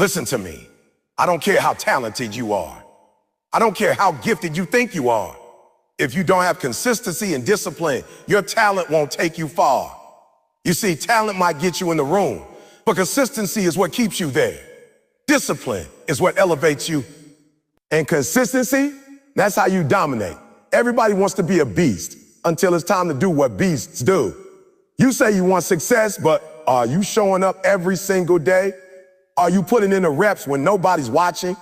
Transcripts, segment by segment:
Listen to me. I don't care how talented you are. I don't care how gifted you think you are. If you don't have consistency and discipline, your talent won't take you far. You see, talent might get you in the room, but consistency is what keeps you there. Discipline is what elevates you. And consistency, that's how you dominate. Everybody wants to be a beast until it's time to do what beasts do. You say you want success, but are you showing up every single day? Are you putting in the reps when nobody's watching?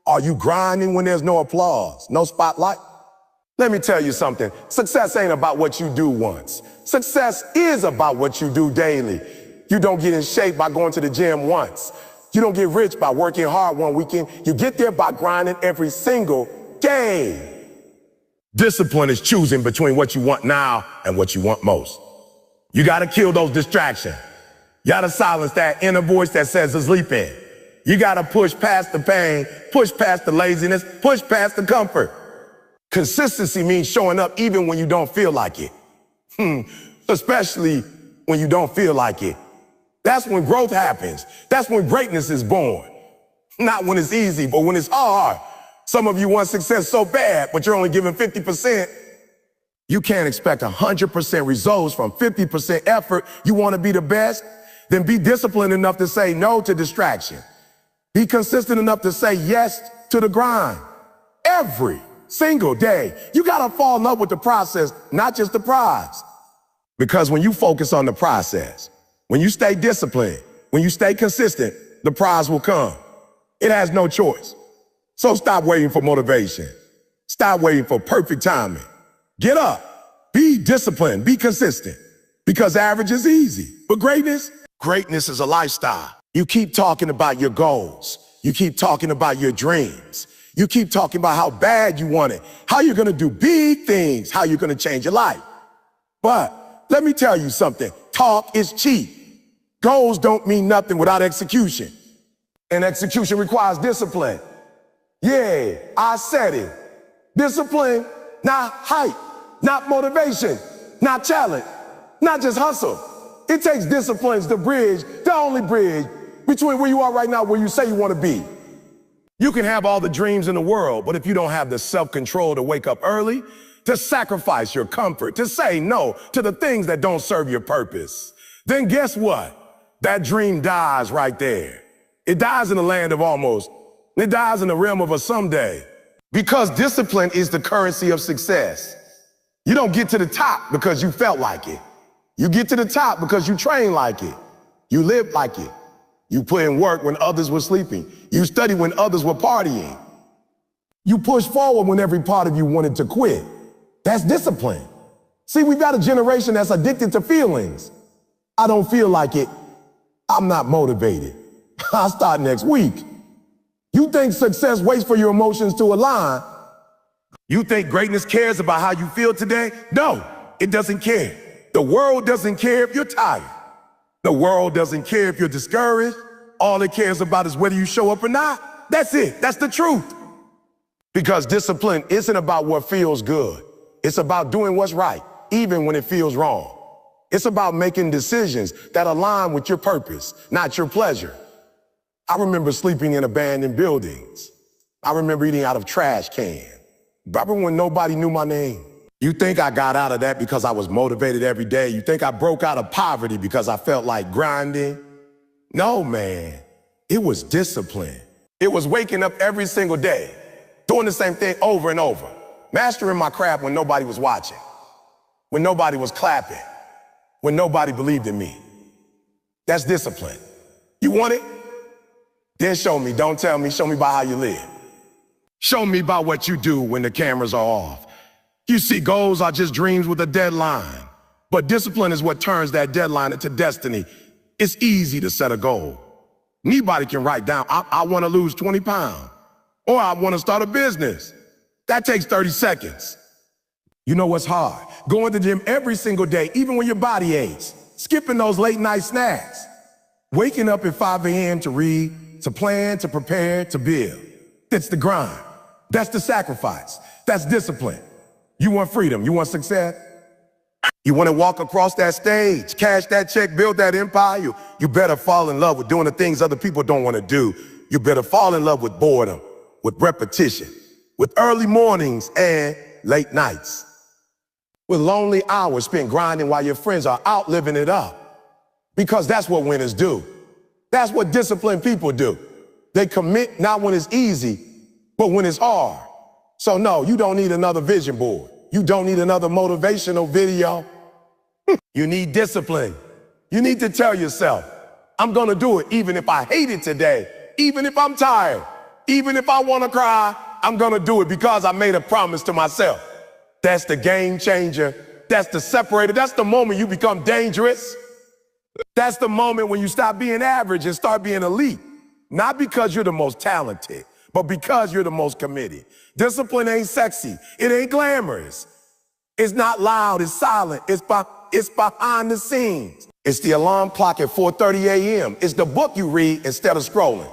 Are you grinding when there's no applause, no spotlight? Let me tell you something. Success ain't about what you do once. Success is about what you do daily. You don't get in shape by going to the gym once. You don't get rich by working hard one weekend. You get there by grinding every single day. Discipline is choosing between what you want now and what you want most. You gotta kill those distractions. You gotta silence that inner voice that says to sleep in. You gotta push past the pain, push past the laziness, push past the comfort. Consistency means showing up even when you don't feel like it. Especially when you don't feel like it. That's when growth happens. That's when greatness is born. Not when it's easy, but when it's hard. Some of you want success so bad, but you're only giving 50%. You can't expect 100% results from 50% effort. You want to be the best? Then be disciplined enough to say no to distraction. Be consistent enough to say yes to the grind. Every single day, you got to fall in love with the process, not just the prize. Because when you focus on the process, when you stay disciplined, when you stay consistent, the prize will come. It has no choice. So stop waiting for motivation. Stop waiting for perfect timing. Get up. Be disciplined. Be consistent. Because average is easy. But greatness is a lifestyle. You keep talking about your goals. You keep talking about your dreams. You keep talking about how bad you want it, how you're going to do big things, how you're going to change your life. But let me tell you something. Talk is cheap. Goals don't mean nothing without execution. And execution requires discipline. Yeah, I said it. Discipline, not hype, not motivation, not talent, not just hustle. It takes disciplines to bridge, the only bridge between where you are right now, where you say you want to be. You can have all the dreams in the world, but if you don't have the self-control to wake up early, to sacrifice your comfort, to say no to the things that don't serve your purpose, then guess what? That dream dies right there. It dies in the land of almost. It dies in the realm of a someday. Because discipline is the currency of success. You don't get to the top because you felt like it. You get to the top because you train like it. You live like it. You put in work when others were sleeping. You study when others were partying. You push forward when every part of you wanted to quit. That's discipline. See, we've got a generation that's addicted to feelings. I don't feel like it. I'm not motivated. I'll start next week. You think success waits for your emotions to align? You think greatness cares about how you feel today? No, it doesn't care. The world doesn't care if you're tired. The world doesn't care if you're discouraged. All it cares about is whether you show up or not. That's it. That's the truth. Because discipline isn't about what feels good. It's about doing what's right, even when it feels wrong. It's about making decisions that align with your purpose, not your pleasure. I remember sleeping in abandoned buildings. I remember eating out of trash cans. Remember when nobody knew my name? You think I got out of that because I was motivated every day? You think I broke out of poverty because I felt like grinding? No, man. It was discipline. It was waking up every single day, doing the same thing over and over, mastering my craft when nobody was watching, when nobody was clapping, when nobody believed in me. That's discipline. You want it? Then show me. Don't tell me. Show me by how you live. Show me by what you do when the cameras are off. You see, goals are just dreams with a deadline. But discipline is what turns that deadline into destiny. It's easy to set a goal. Anybody can write down, I want to lose 20 pounds. Or I want to start a business. That takes 30 seconds. You know what's hard? Going to the gym every single day, even when your body aches. Skipping those late night snacks. Waking up at 5 a.m. to read, to plan, to prepare, to build. That's the grind. That's the sacrifice. That's discipline. You want freedom. You want success. You want to walk across that stage, cash that check, build that empire. You better fall in love with doing the things other people don't want to do. You better fall in love with boredom, with repetition, with early mornings and late nights, with lonely hours spent grinding while your friends are out living it up. Because that's what winners do. That's what disciplined people do. They commit not when it's easy, but when it's hard. So no, you don't need another vision board. You don't need another motivational video. You need discipline. You need to tell yourself, I'm gonna do it even if I hate it today, even if I'm tired, even if I wanna cry, I'm gonna do it because I made a promise to myself. That's the game changer. That's the separator. That's the moment you become dangerous. That's the moment when you stop being average and start being elite. Not because you're the most talented, but because you're the most committed. Discipline ain't sexy. It ain't glamorous. It's not loud. It's silent. It's behind the scenes. It's the alarm clock at 4:30 a.m. It's the book you read instead of scrolling.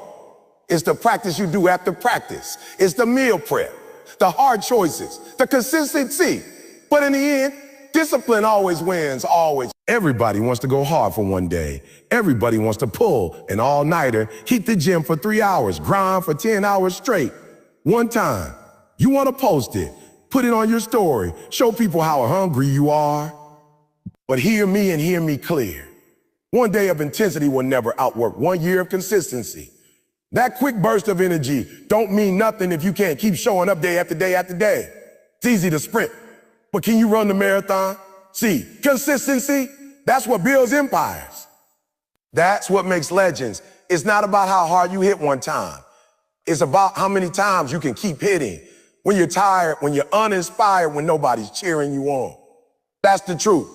It's the practice you do after practice. It's the meal prep, the hard choices, the consistency. But in the end, discipline always wins, always. Everybody wants to go hard for one day. Everybody wants to pull an all-nighter, hit the gym for 3 hours, grind for 10 hours straight. One time, you want to post it, put it on your story, show people how hungry you are. But hear me and hear me clear. One day of intensity will never outwork 1 year of consistency. That quick burst of energy don't mean nothing if you can't keep showing up day after day after day. It's easy to sprint, but can you run the marathon? See, consistency, that's what builds empires. That's what makes legends. It's not about how hard you hit one time. It's about how many times you can keep hitting. When you're tired, when you're uninspired, when nobody's cheering you on. That's the truth.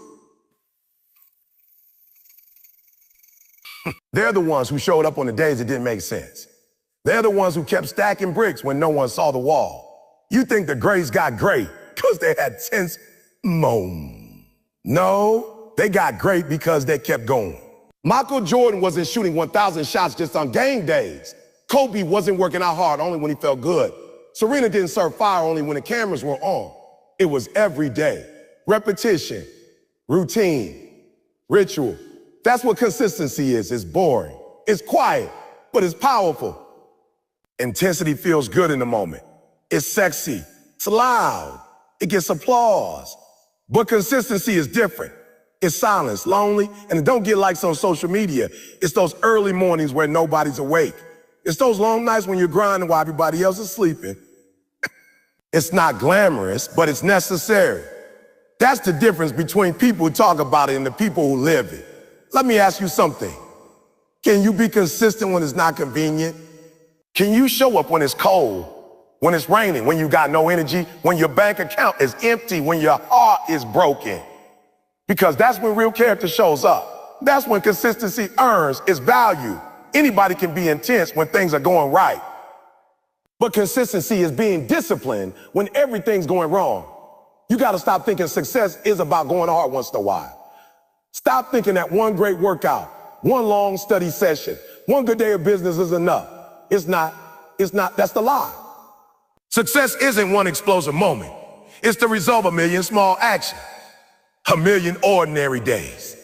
They're the ones who showed up on the days it didn't make sense. They're the ones who kept stacking bricks when no one saw the wall. You think the greats got great because they had tense moments. No, they got great because they kept going. Michael Jordan wasn't shooting 1,000 shots just on game days. Kobe wasn't working out hard only when he felt good. Serena didn't serve fire only when the cameras were on. It was every day. Repetition, routine, ritual. That's what consistency is. It's boring. It's quiet, but it's powerful. Intensity feels good in the moment. It's sexy. It's loud. It gets applause. But consistency is different. It's silence, lonely, and it don't get likes on social media. It's those early mornings where nobody's awake. It's those long nights when you're grinding while everybody else is sleeping. It's not glamorous, but it's necessary. That's the difference between people who talk about it and the people who live it. Let me ask you something. Can you be consistent when it's not convenient? Can you show up when it's cold, when it's raining, when you got no energy, when your bank account is empty, when your heart is broken? Because that's when real character shows up. That's when consistency earns its value. Anybody can be intense when things are going right. But consistency is being disciplined when everything's going wrong. You got to stop thinking success is about going hard once in a while. Stop thinking that one great workout, one long study session, one good day of business is enough. It's not, that's the lie. Success isn't one explosive moment. It's the result of a million small actions, a million ordinary days,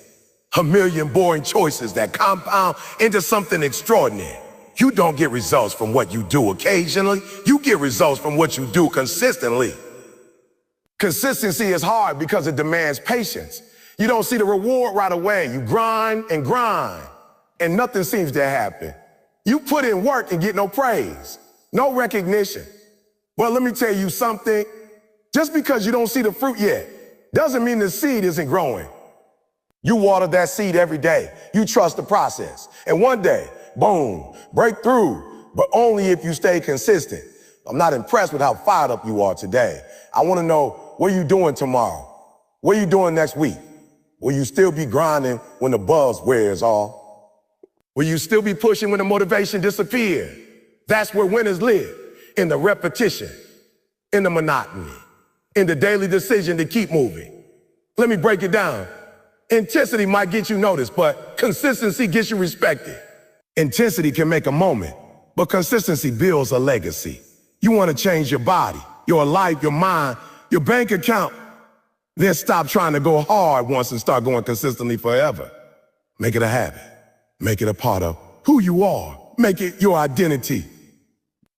a million boring choices that compound into something extraordinary. You don't get results from what you do occasionally. You get results from what you do consistently. Consistency is hard because it demands patience. You don't see the reward right away. You grind, and nothing seems to happen. You put in work and get no praise, no recognition. Well, let me tell you something. Just because you don't see the fruit yet doesn't mean the seed isn't growing. You water that seed every day. You trust the process. And one day, boom, breakthrough, but only if you stay consistent. I'm not impressed with how fired up you are today. I want to know, what are you doing tomorrow? What are you doing next week? Will you still be grinding when the buzz wears off? Will you still be pushing when the motivation disappears? That's where winners live, in the repetition, in the monotony, in the daily decision to keep moving. Let me break it down. Intensity might get you noticed, but consistency gets you respected. Intensity can make a moment, but consistency builds a legacy. You want to change your body, your life, your mind, your bank account. Then stop trying to go hard once and start going consistently forever. Make it a habit. Make it a part of who you are. make it your identity.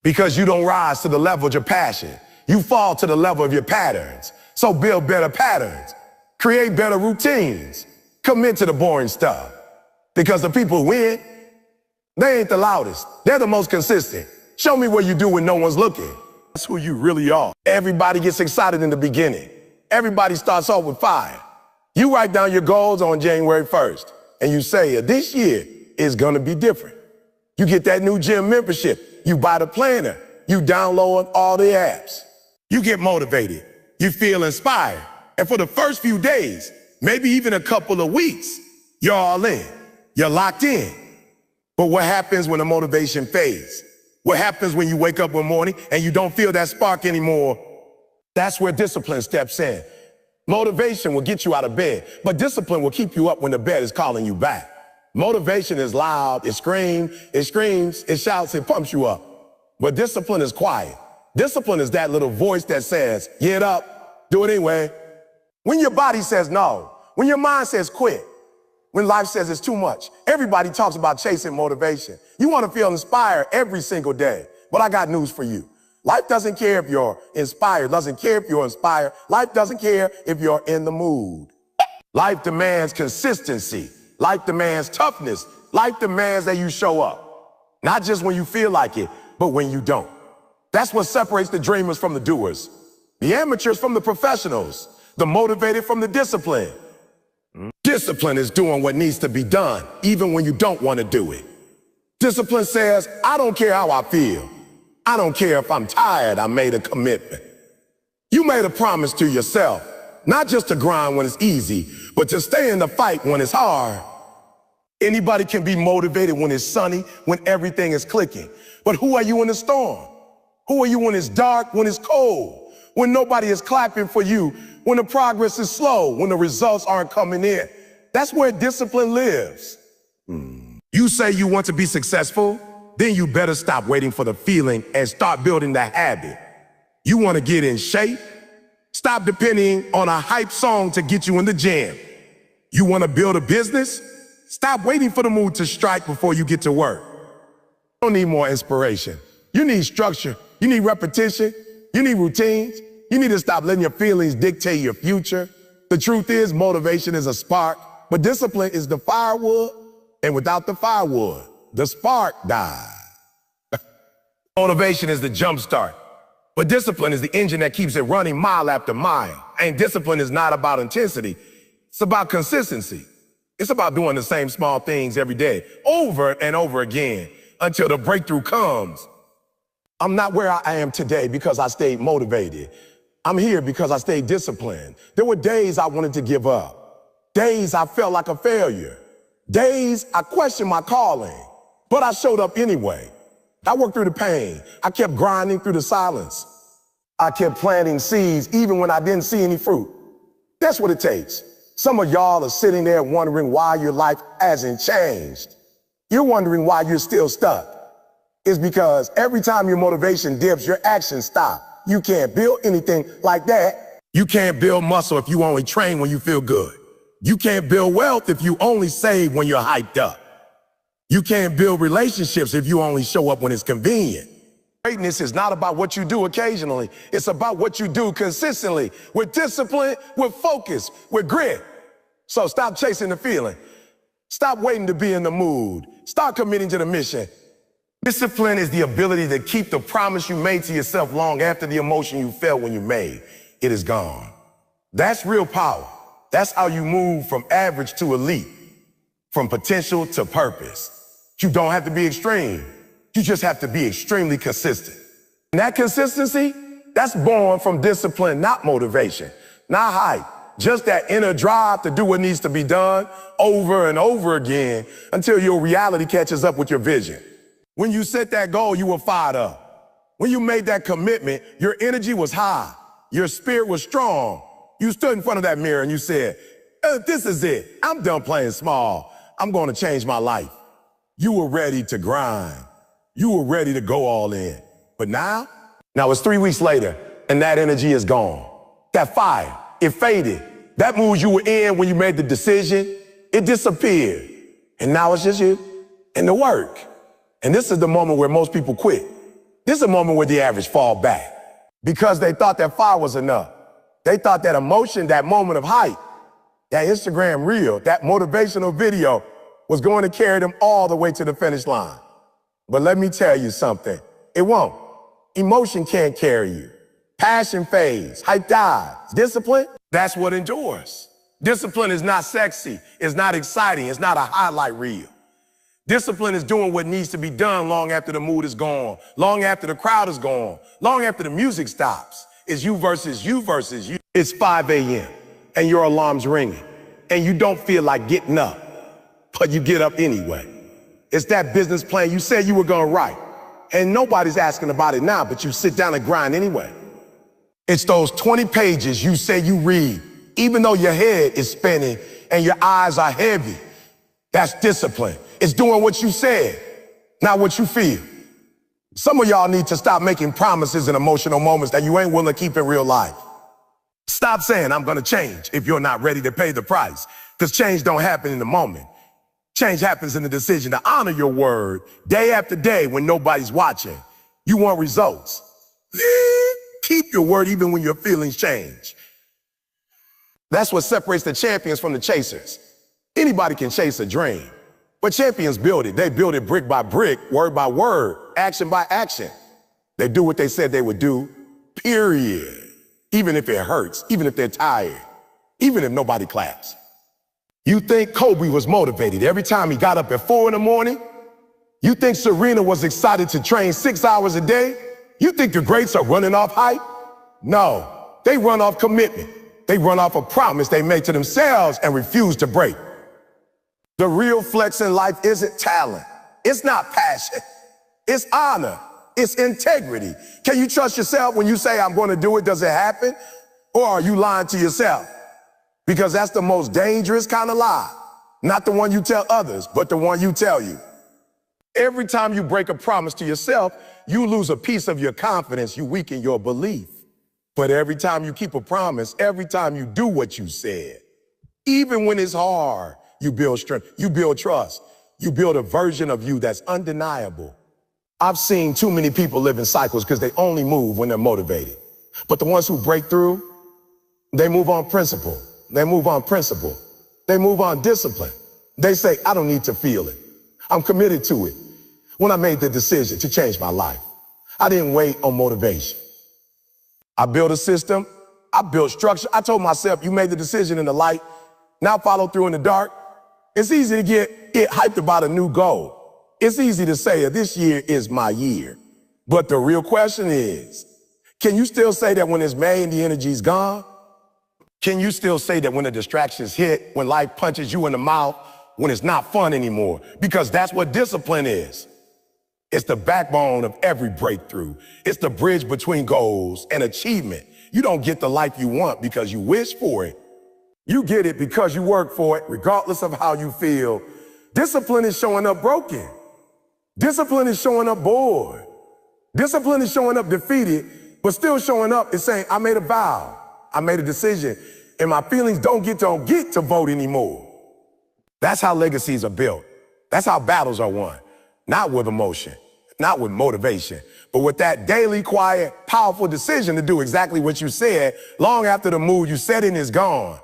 Because you don't rise to the level of your passion. You fall to the level of your patterns. So build better patterns. Create better routines. Commit to the boring stuff. Because the people who win, they ain't the loudest. They're the most consistent. Show me what you do when no one's looking. That's who you really are. Everybody gets excited in the beginning. Everybody starts off with fire. You write down your goals on January 1st, and you say, this year is gonna be different. You get that new gym membership. You buy the planner. You download all the apps. You get motivated. You feel inspired. And for the first few days, maybe even a couple of weeks, you're all in. You're locked in. But what happens when the motivation fades? What happens when you wake up one morning and you don't feel that spark anymore? That's where discipline steps in. Motivation will get you out of bed, but discipline will keep you up when the bed is calling you back. Motivation is loud, it screams, it shouts, it pumps you up. But discipline is quiet. Discipline is that little voice that says, get up, do it anyway. When your body says no, when your mind says quit, when life says it's too much, everybody talks about chasing motivation. You want to feel inspired every single day. But I got news for you. Life doesn't care if you're inspired, doesn't care if you're inspired. Life doesn't care if you're in the mood. Life demands consistency. Life demands toughness. Life demands that you show up. Not just when you feel like it, but when you don't. That's what separates the dreamers from the doers, the amateurs from the professionals, the motivated from the disciplined. Discipline is doing what needs to be done, even when you don't want to do it. Discipline says, I don't care how I feel. I don't care if I'm tired, I made a commitment. You made a promise to yourself, not just to grind when it's easy, but to stay in the fight when it's hard. Anybody can be motivated when it's sunny, when everything is clicking. But who are you in the storm? Who are you when it's dark, when it's cold, when nobody is clapping for you, when the progress is slow, when the results aren't coming in? That's where discipline lives. You say you want to be successful, then you better stop waiting for the feeling and start building the habit. You want to get in shape? Stop depending on a hype song to get you in the gym. You want to build a business? Stop waiting for the mood to strike before you get to work. You don't need more inspiration. You need structure. You need repetition. You need routines. You need to stop letting your feelings dictate your future. The truth is, motivation is a spark, but discipline is the firewood, and without the firewood, the spark dies. Motivation is the jump start, but discipline is the engine that keeps it running mile after mile. And discipline is not about intensity. It's about consistency. It's about doing the same small things every day, over and over again, until the breakthrough comes. I'm not where I am today because I stayed motivated. I'm here because I stayed disciplined. There were days I wanted to give up. Days I felt like a failure. Days I questioned my calling, but I showed up anyway. I worked through the pain. I kept grinding through the silence. I kept planting seeds even when I didn't see any fruit. That's what it takes. Some of y'all are sitting there wondering why your life hasn't changed. You're wondering why you're still stuck. It's because every time your motivation dips, your actions stop. You can't build anything like that. You can't build muscle if you only train when you feel good. You can't build wealth if you only save when you're hyped up. You can't build relationships if you only show up when it's convenient. Greatness is not about what you do occasionally. It's about what you do consistently, with discipline, with focus, with grit. So stop chasing the feeling. Stop waiting to be in the mood. Start committing to the mission. Discipline is the ability to keep the promise you made to yourself long after the emotion you felt when you made it is gone. That's real power. That's how you move from average to elite, from potential to purpose. You don't have to be extreme. You just have to be extremely consistent. And that consistency, that's born from discipline, not motivation, not hype. Just that inner drive to do what needs to be done over and over again until your reality catches up with your vision. When you set that goal, you were fired up. When you made that commitment, your energy was high. Your spirit was strong. You stood in front of that mirror and you said, this is it. I'm done playing small. I'm going to change my life. You were ready to grind. You were ready to go all in. But now it's 3 weeks later and that energy is gone. That fire, it faded. That mood you were in when you made the decision, it disappeared. And now it's just you and the work. And this is the moment where most people quit. This is a moment where the average fall back because they thought that fire was enough. They thought that emotion, that moment of hype, that Instagram reel, that motivational video was going to carry them all the way to the finish line. But let me tell you something, it won't. Emotion can't carry you. Passion fades, hype dies. Discipline, that's what endures. Discipline is not sexy, it's not exciting, it's not a highlight reel. Discipline is doing what needs to be done long after the mood is gone, long after the crowd is gone, long after the music stops. It's you versus you versus you. It's 5 a.m. and your alarm's ringing and you don't feel like getting up, but you get up anyway. It's that business plan you said you were gonna write and nobody's asking about it now, but you sit down and grind anyway. It's those 20 pages you say you read, even though your head is spinning and your eyes are heavy. That's discipline. It's doing what you said, not what you feel. Some of y'all need to stop making promises in emotional moments that you ain't willing to keep in real life. Stop saying, I'm gonna change if you're not ready to pay the price, because change don't happen in the moment. Change happens in the decision to honor your word day after day when nobody's watching. You want results. Keep your word even when your feelings change. That's what separates the champions from the chasers. Anybody can chase a dream, but champions build it. They build it brick by brick, word by word, action by action. They do what they said they would do, period. Even if it hurts, even if they're tired, even if nobody claps. You think Kobe was motivated every time he got up at 4 in the morning? You think Serena was excited to train 6 hours a day? You think the greats are running off hype? No, they run off commitment. They run off a promise they made to themselves and refuse to break. The real flex in life isn't talent. It's not passion. It's honor. It's integrity. Can you trust yourself when you say, I'm going to do it? Does it happen? Or are you lying to yourself? Because that's the most dangerous kind of lie. Not the one you tell others, but the one you tell you. Every time you break a promise to yourself, you lose a piece of your confidence. You weaken your belief. But every time you keep a promise, every time you do what you said, even when it's hard, you build strength, you build trust, you build a version of you that's undeniable. I've seen too many people live in cycles because they only move when they're motivated. But the ones who break through, they move on principle. They move on principle. They move on discipline. They say, I don't need to feel it. I'm committed to it. When I made the decision to change my life, I didn't wait on motivation. I built a system. I built structure. I told myself, you made the decision in the light. Now follow through in the dark. It's easy to get hyped about a new goal. It's easy to say this year is my year. But the real question is, can you still say that when it's May and the energy's gone? Can you still say that when the distractions hit, when life punches you in the mouth, when it's not fun anymore? Because that's what discipline is. It's the backbone of every breakthrough. It's the bridge between goals and achievement. You don't get the life you want because you wish for it. You get it because you work for it, regardless of how you feel. Discipline is showing up broken. Discipline is showing up bored. Discipline is showing up defeated, but still showing up is saying, I made a vow. I made a decision, and my feelings don't get to vote anymore. That's how legacies are built. That's how battles are won. Not with emotion, not with motivation, but with that daily, quiet, powerful decision to do exactly what you said long after the mood you set in is gone.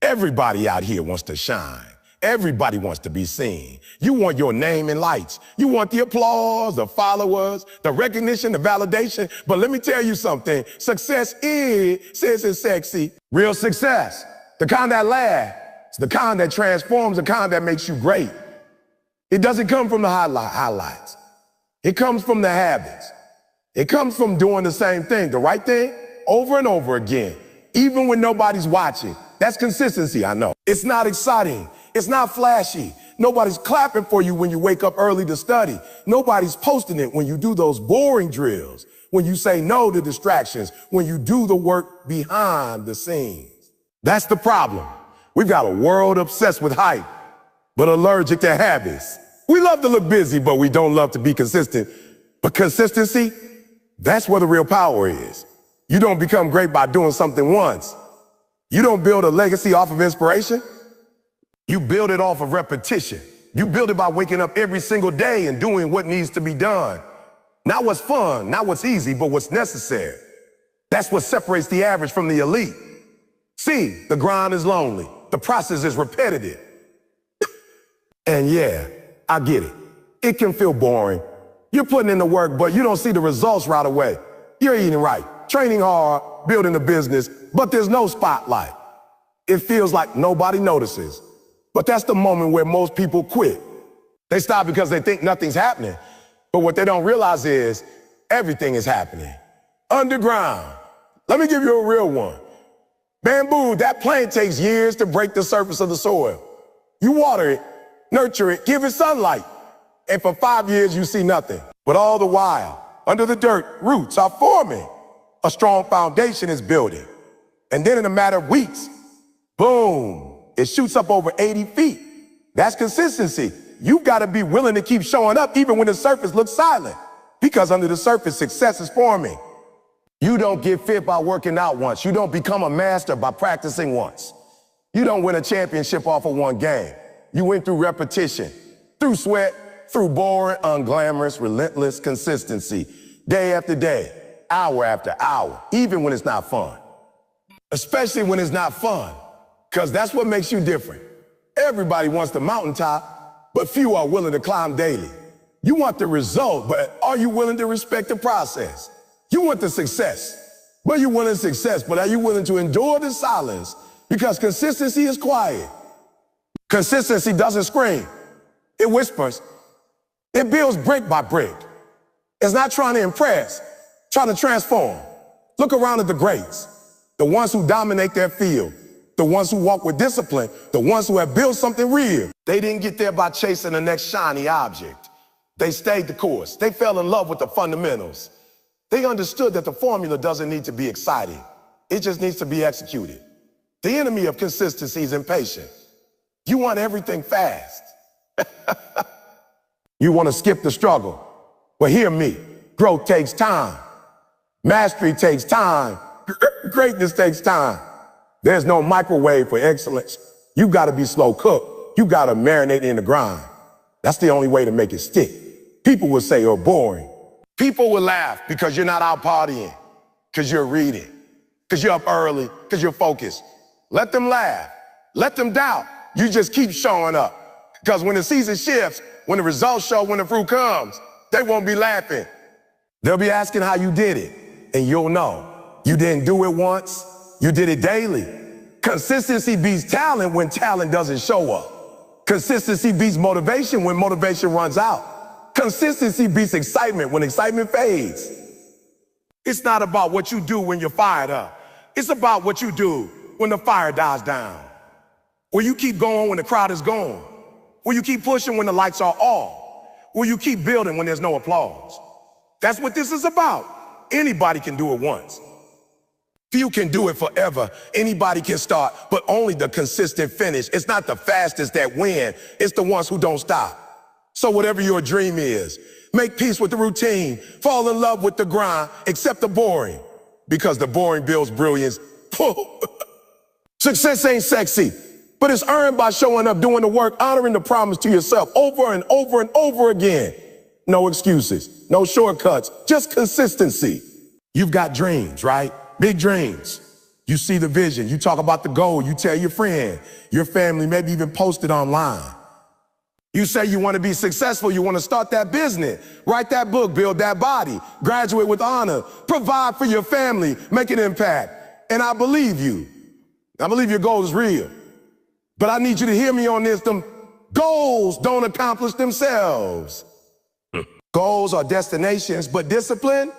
Everybody out here wants to shine. Everybody wants to be seen. You want your name in lights. You want the applause, the followers, the recognition, the validation. But let me tell you something. Success isn't sexy. Real success, the kind that lasts, the kind that transforms, the kind that makes you great. It doesn't come from the highlights. It comes from the habits. It comes from doing the same thing, the right thing, over and over again, even when nobody's watching. That's consistency, I know. It's not exciting. It's not flashy. Nobody's clapping for you when you wake up early to study. Nobody's posting it when you do those boring drills, when you say no to distractions, when you do the work behind the scenes. That's the problem. We've got a world obsessed with hype, but allergic to habits. We love to look busy, but we don't love to be consistent. But consistency, that's where the real power is. You don't become great by doing something once. You don't build a legacy off of inspiration. You build it off of repetition. You build it by waking up every single day and doing what needs to be done. Not what's fun, not what's easy, but what's necessary. That's what separates the average from the elite. See, the grind is lonely. The process is repetitive. And yeah, I get it. It can feel boring. You're putting in the work, but you don't see the results right away. You're eating right, training hard, building a business, but there's no spotlight. It feels like nobody notices. But that's the moment where most people quit. They stop because they think nothing's happening. But what they don't realize is everything is happening. Underground. Let me give you a real one. Bamboo, that plant takes years to break the surface of the soil. You water it, nurture it, give it sunlight. And for 5 years, you see nothing. But all the while, under the dirt, roots are forming. A strong foundation is building. And then in a matter of weeks, boom, it shoots up over 80 feet. That's consistency. You've got to be willing to keep showing up even when the surface looks silent. Because under the surface, success is forming. You don't get fit by working out once. You don't become a master by practicing once. You don't win a championship off of one game. You win through repetition, through sweat, through boring, unglamorous, relentless consistency, day after day, hour after hour, even when it's not fun. Especially when it's not fun, because that's what makes you different. Everybody wants the mountaintop, but few are willing to climb daily. You want the result, but are you willing to respect the process? You want the success, but you want the success, but are you willing to endure the silence? Because consistency is quiet. Consistency doesn't scream. It whispers. It builds brick by brick. It's not trying to impress, trying to transform. Look around at the greats, the ones who dominate their field, the ones who walk with discipline, the ones who have built something real. They didn't get there by chasing the next shiny object. They stayed the course. They fell in love with the fundamentals. They understood that the formula doesn't need to be exciting. It just needs to be executed. The enemy of consistency is impatience. You want everything fast. You want to skip the struggle. Well, hear me. Growth takes time. Mastery takes time. Greatness takes time. There's no microwave for excellence. You got to be slow cooked. You got to marinate in the grind. That's the only way to make it stick. People will say you're boring. People will laugh because you're not out partying, because you're reading, because you're up early, because you're focused. Let them laugh. Let them doubt. You just keep showing up. Because when the season shifts, when the results show, when the fruit comes, they won't be laughing. They'll be asking how you did it, and you'll know. You didn't do it once, you did it daily. Consistency beats talent when talent doesn't show up. Consistency beats motivation when motivation runs out. Consistency beats excitement when excitement fades. It's not about what you do when you're fired up. It's about what you do when the fire dies down. Will you keep going when the crowd is gone? Will you keep pushing when the lights are off? Will you keep building when there's no applause? That's what this is about. Anybody can do it once. Few can do it forever. Anybody can start, but only the consistent finish. It's not the fastest that win. It's the ones who don't stop. So whatever your dream is, make peace with the routine. Fall in love with the grind. Accept the boring, because the boring builds brilliance. Success ain't sexy, but it's earned by showing up, doing the work, honoring the promise to yourself over and over and over again. No excuses, no shortcuts, just consistency. You've got dreams, right? Big dreams. You see the vision, you talk about the goal, you tell your friend, your family, maybe even post it online. You say you want to be successful, you want to start that business, write that book, build that body, graduate with honor, provide for your family, make an impact. And I believe you. I believe your goal is real. But I need you to hear me on this. Them goals don't accomplish themselves. Goals are destinations, but discipline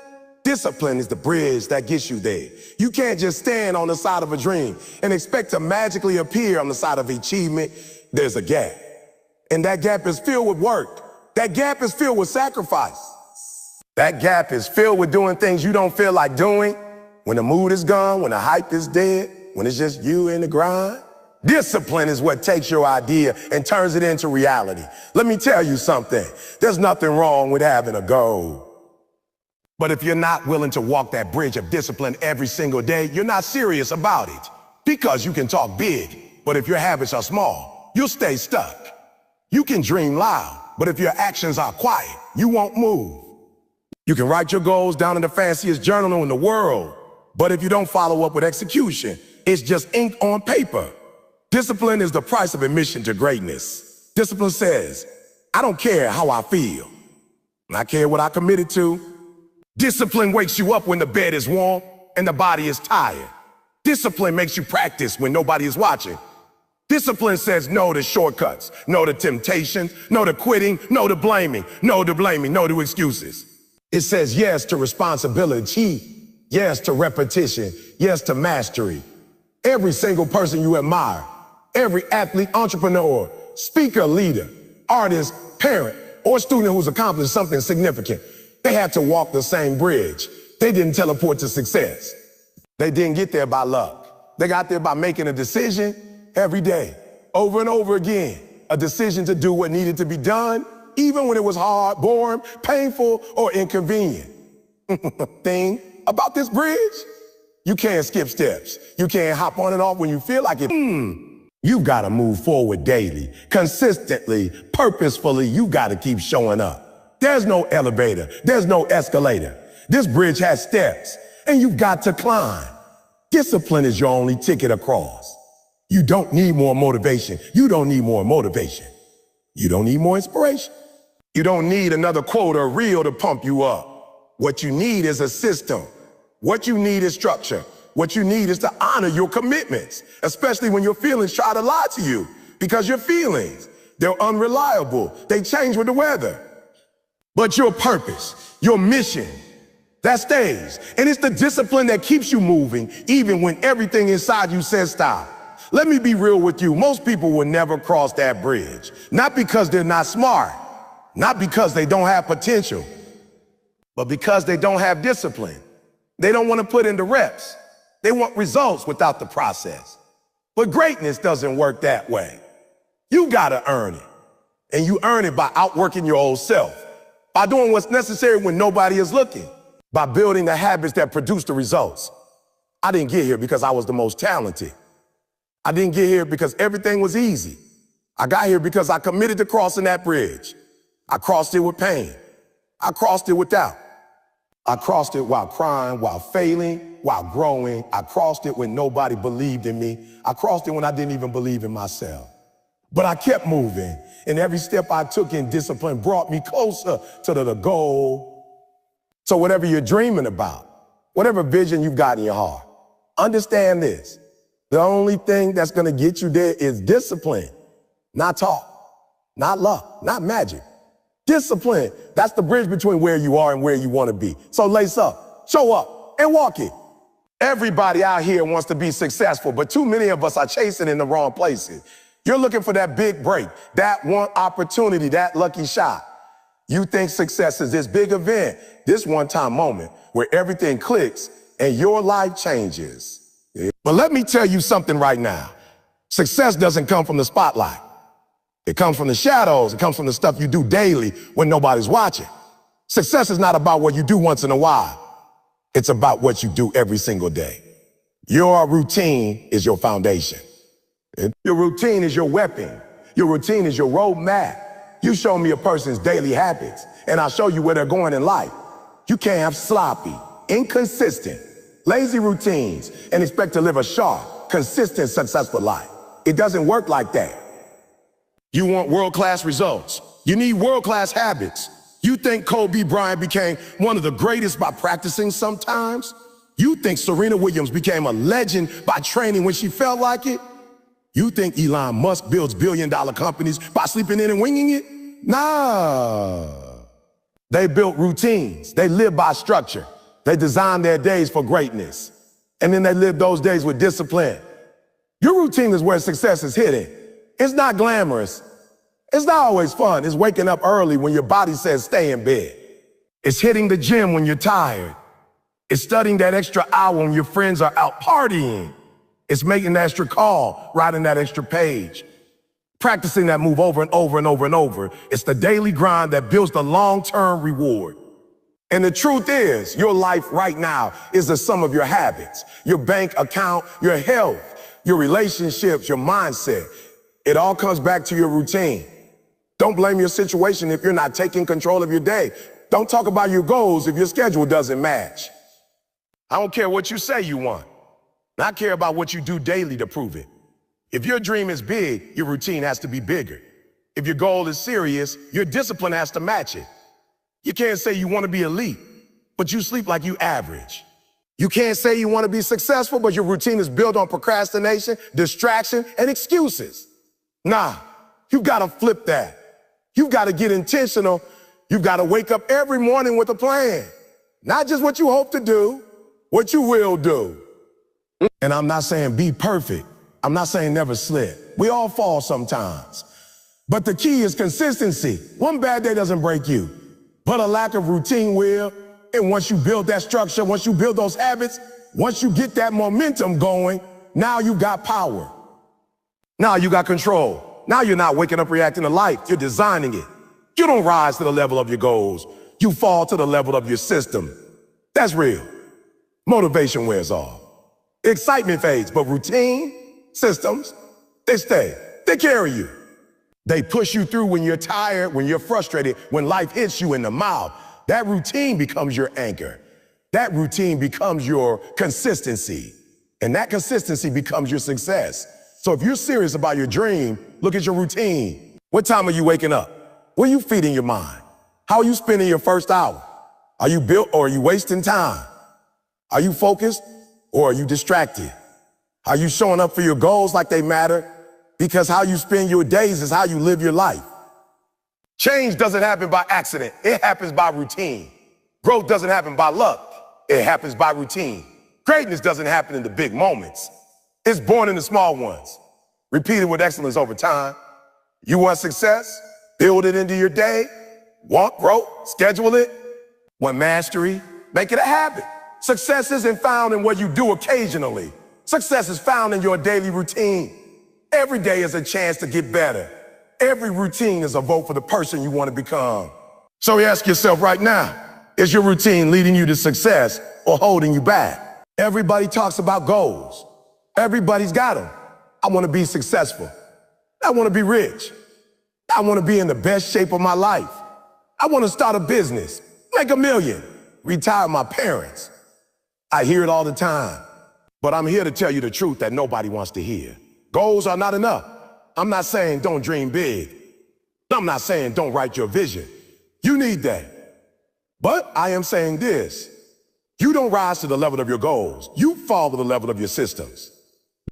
is the bridge that gets you there. You can't just stand on the side of a dream and expect to magically appear on the side of achievement. There's a gap. And that gap is filled with work. That gap is filled with sacrifice. That gap is filled with doing things you don't feel like doing, when the mood is gone, when the hype is dead, when it's just you in the grind. Discipline is what takes your idea and turns it into reality. Let me tell you something. There's nothing wrong with having a goal. But if you're not willing to walk that bridge of discipline every single day, you're not serious about it. Because you can talk big, but if your habits are small, you'll stay stuck. You can dream loud, but if your actions are quiet, you won't move. You can write your goals down in the fanciest journal in the world, but if you don't follow up with execution, it's just ink on paper. Discipline is the price of admission to greatness. Discipline says, I don't care how I feel. I care what I committed to. Discipline wakes you up when the bed is warm and the body is tired. Discipline makes you practice when nobody is watching. Discipline says no to shortcuts, no to temptation, no to quitting, no to blaming, no to excuses. It says yes to responsibility, yes to repetition, yes to mastery. Every single person you admire, every athlete, entrepreneur, speaker, leader, artist, parent, or student who's accomplished something significant, they had to walk the same bridge. They didn't teleport to success. They didn't get there by luck. They got there by making a decision every day, over and over again. A decision to do what needed to be done, even when it was hard, boring, painful, or inconvenient. Thing about this bridge, you can't skip steps. You can't hop on and off when you feel like it. You've got to move forward daily, consistently, purposefully. You got to keep showing up. There's no elevator. There's no escalator. This bridge has steps, and you've got to climb. Discipline is your only ticket across. You don't need more motivation. You don't need more motivation. You don't need more inspiration. You don't need another quote or reel to pump you up. What you need is a system. What you need is structure. What you need is to honor your commitments, especially when your feelings try to lie to you, because your feelings, they're unreliable. They change with the weather. But your purpose, your mission, that stays. And it's the discipline that keeps you moving, even when everything inside you says stop. Let me be real with you. Most people will never cross that bridge. Not because they're not smart, not because they don't have potential, but because they don't have discipline. They don't want to put in the reps. They want results without the process. But greatness doesn't work that way. You gotta earn it. And you earn it by outworking your old self, by doing what's necessary when nobody is looking, by building the habits that produce the results. I didn't get here because I was the most talented. I didn't get here because everything was easy. I got here because I committed to crossing that bridge. I crossed it with pain. I crossed it with doubt. I crossed it while crying, while failing, while growing. I crossed it when nobody believed in me. I crossed it when I didn't even believe in myself. But I kept moving, and every step I took in discipline brought me closer to the goal. So whatever you're dreaming about, whatever vision you've got in your heart, understand this. The only thing that's gonna get you there is discipline, not talk, not luck, not magic. Discipline, that's the bridge between where you are and where you wanna be. So lace up, show up, and walk it. Everybody out here wants to be successful, but too many of us are chasing in the wrong places. You're looking for that big break, that one opportunity, that lucky shot. You think success is this big event, this one-time moment where everything clicks and your life changes. But let me tell you something right now. Success doesn't come from the spotlight. It comes from the shadows. It comes from the stuff you do daily when nobody's watching. Success is not about what you do once in a while. It's about what you do every single day. Your routine is your foundation. Your routine is your weapon. Your routine is your roadmap. You show me a person's daily habits, and I'll show you where they're going in life. You can't have sloppy, inconsistent, lazy routines and expect to live a sharp, consistent, successful life. It doesn't work like that. You want world-class results. You need world-class habits. You think Kobe Bryant became one of the greatest by practicing sometimes? You think Serena Williams became a legend by training when she felt like it? You think Elon Musk builds billion-dollar companies by sleeping in and winging it? Nah. They built routines. They live by structure. They designed their days for greatness. And then they live those days with discipline. Your routine is where success is hidden. It's not glamorous. It's not always fun. It's waking up early when your body says stay in bed. It's hitting the gym when you're tired. It's studying that extra hour when your friends are out partying. It's making that extra call, writing that extra page, practicing that move over and over and over and over. It's the daily grind that builds the long-term reward. And the truth is, your life right now is the sum of your habits, your bank account, your health, your relationships, your mindset. It all comes back to your routine. Don't blame your situation if you're not taking control of your day. Don't talk about your goals if your schedule doesn't match. I don't care what you say you want. I care about what you do daily to prove it. If your dream is big, your routine has to be bigger. If your goal is serious, your discipline has to match it. You can't say you want to be elite, but you sleep like you average. You can't say you want to be successful, but your routine is built on procrastination, distraction, and excuses. Nah, you've got to flip that. You've got to get intentional. You've got to wake up every morning with a plan. Not just what you hope to do, what you will do. And I'm not saying be perfect. I'm not saying never slip. We all fall sometimes. But the key is consistency. One bad day doesn't break you, but a lack of routine will. And once you build that structure, once you build those habits, once you get that momentum going, now you got power. Now you got control. Now you're not waking up reacting to life. You're designing it. You don't rise to the level of your goals. You fall to the level of your system. That's real. Motivation wears off. Excitement fades, but routine, systems, they stay. They carry you. They push you through when you're tired, when you're frustrated, when life hits you in the mouth. That routine becomes your anchor. That routine becomes your consistency. And that consistency becomes your success. So if you're serious about your dream, look at your routine. What time are you waking up? What are you feeding your mind? How are you spending your first hour? Are you built or are you wasting time? Are you focused or are you distracted? Are you showing up for your goals like they matter? Because how you spend your days is how you live your life. Change doesn't happen by accident. It happens by routine. Growth doesn't happen by luck. It happens by routine. Greatness doesn't happen in the big moments. It's born in the small ones. Repeated with excellence over time. You want success? Build it into your day. Want growth? Schedule it. Want mastery? Make it a habit. Success isn't found in what you do occasionally. Success is found in your daily routine. Every day is a chance to get better. Every routine is a vote for the person you want to become. So you ask yourself right now, is your routine leading you to success or holding you back? Everybody talks about goals. Everybody's got them. I want to be successful. I want to be rich. I want to be in the best shape of my life. I want to start a business, make $1 million, retire my parents. I hear it all the time, but I'm here to tell you the truth that nobody wants to hear. Goals are not enough. I'm not saying don't dream big. I'm not saying don't write your vision. You need that. But I am saying this. You don't rise to the level of your goals. You fall to the level of your systems.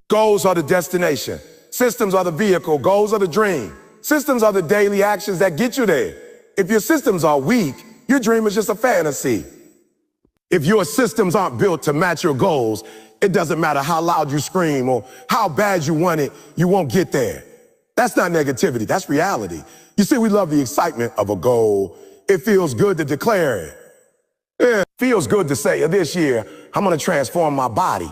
Goals are the destination. Systems are the vehicle. Goals are the dream. Systems are the daily actions that get you there. If your systems are weak, your dream is just a fantasy. If your systems aren't built to match your goals, it doesn't matter how loud you scream or how bad you want it, you won't get there. That's not negativity, that's reality. You see, we love the excitement of a goal. It feels good to declare it. It feels good to say, this year, I'm gonna transform my body.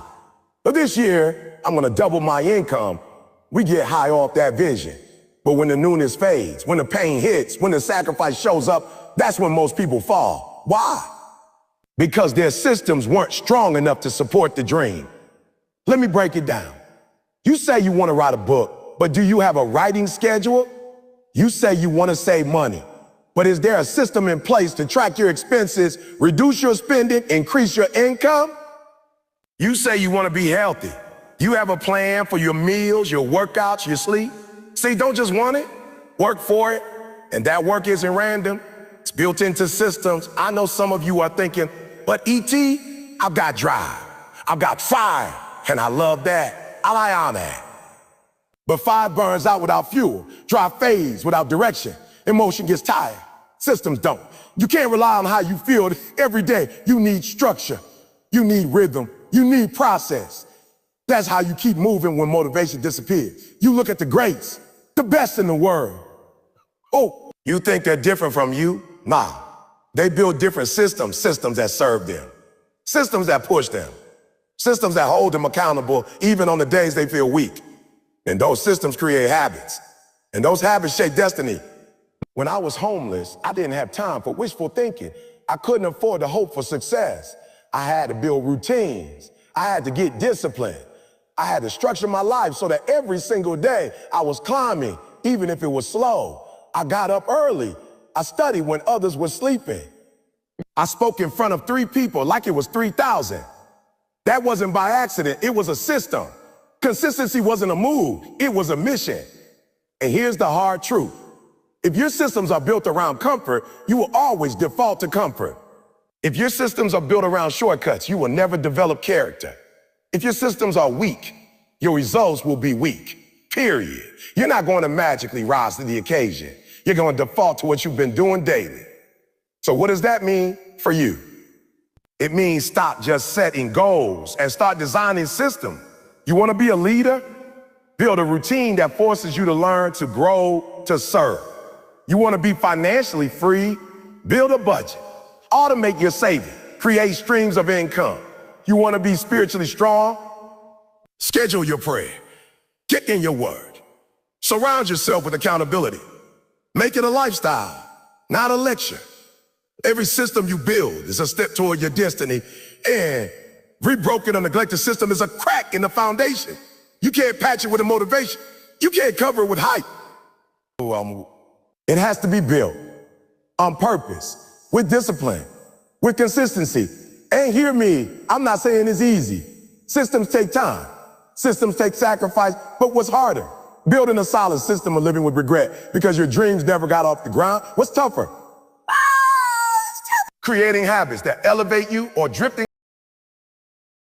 But this year, I'm gonna double my income. We get high off that vision. But when the newness fades, when the pain hits, when the sacrifice shows up, that's when most people fall. Why? Because their systems weren't strong enough to support the dream. Let me break it down. You say you want to write a book, but do you have a writing schedule? You say you want to save money, but is there a system in place to track your expenses, reduce your spending, increase your income? You say you want to be healthy. You have a plan for your meals, your workouts, your sleep. See, don't just want it, work for it. And that work isn't random. It's built into systems. I know some of you are thinking, but E.T., I've got drive, I've got fire, and I love that. I like all that. But fire burns out without fuel, drive fades without direction, emotion gets tired, systems don't. You can't rely on how you feel every day. You need structure, you need rhythm, you need process. That's how you keep moving when motivation disappears. You look at the greats, the best in the world. Oh, you think they're different from you? Nah. They build different systems that serve them, systems that push them, systems that hold them accountable even on the days they feel weak. And those systems create habits, and those habits shape destiny. When I was homeless, I didn't have time for wishful thinking. I couldn't afford to hope for success. I had to build routines. I had to get disciplined. I had to structure my life so that every single day I was climbing, even if it was slow. I got up early. I studied when others were sleeping. I spoke in front of 3 people like it was 3,000. That wasn't by accident, it was a system. Consistency wasn't a move, it was a mission. And here's the hard truth. If your systems are built around comfort, you will always default to comfort. If your systems are built around shortcuts, you will never develop character. If your systems are weak, your results will be weak, period. You're not going to magically rise to the occasion. You're going to default to what you've been doing daily. So what does that mean for you? It means stop just setting goals and start designing systems. You want to be a leader? Build a routine that forces you to learn, to grow, to serve. You want to be financially free? Build a budget. Automate your saving. Create streams of income. You want to be spiritually strong? Schedule your prayer. Get in your word. Surround yourself with accountability. Make it a lifestyle, not a lecture. Every system you build is a step toward your destiny, and every broken or neglected system is a crack in the foundation. You can't patch it with a motivation. You can't cover it with hype. It has to be built on purpose, with discipline, with consistency. And hear me, I'm not saying it's easy. Systems take time. Systems take sacrifice. But what's harder? Building a solid system or living with regret because your dreams never got off the ground? What's tougher? Creating habits that elevate you or drifting